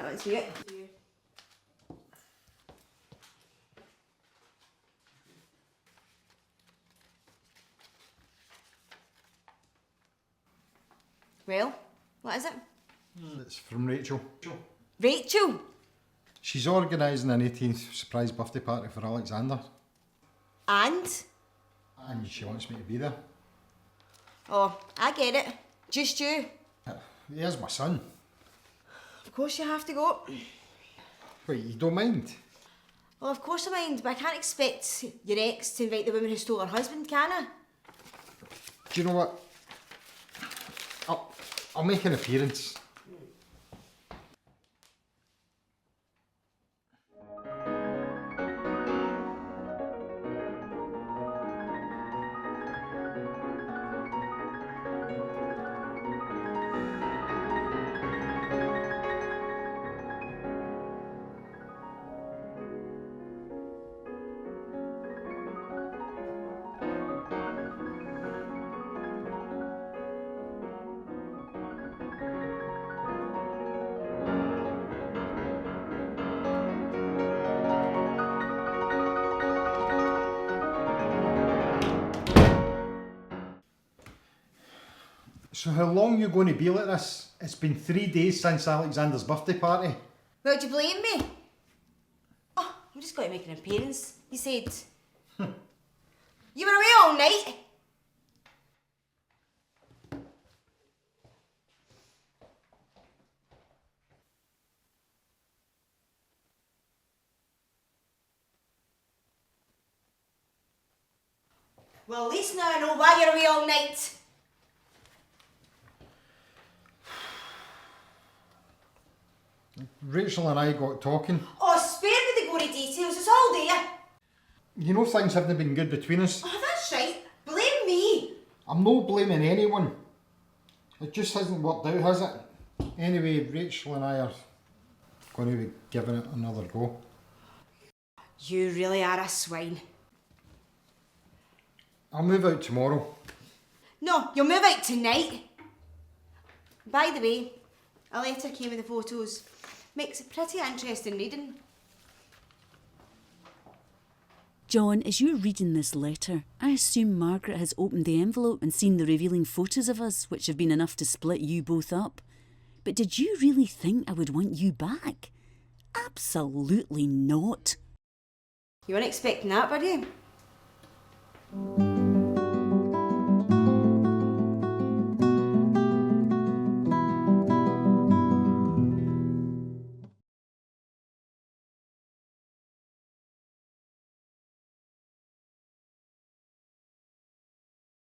Let's see it. Well, what is it? It's from Rachel. Rachel? She's organising an 18th surprise birthday party for Alexander. And? And she wants me to be there. Oh, I get it. Just you. Here's my son. Of course you have to go. Wait, you don't mind? Well, of course I mind, but I can't expect your ex to invite the woman who stole her husband, can I? Do you know what? I'll make an appearance. So how long are you going to be like this? It's been 3 days since Alexander's birthday party. Well, do you blame me? Oh, I'm just going to make an appearance, he said. You were away all night? Well, at least now I know why you're away all night. Rachel and I got talking. Oh, spare me the gory details, it's all there. You know things haven't been good between us. Oh, that's right. Blame me. I'm not blaming anyone. It just hasn't worked out, has it? Anyway, Rachel and I are going to be giving it another go. You really are a swine. I'll move out tomorrow. No, you'll move out tonight. By the way, a letter came with the photos. Makes it pretty interesting reading. John, as you're reading this letter, I assume Margaret has opened the envelope and seen the revealing photos of us, which have been enough to split you both up. But did you really think I would want you back? Absolutely not. You weren't expecting that, were you?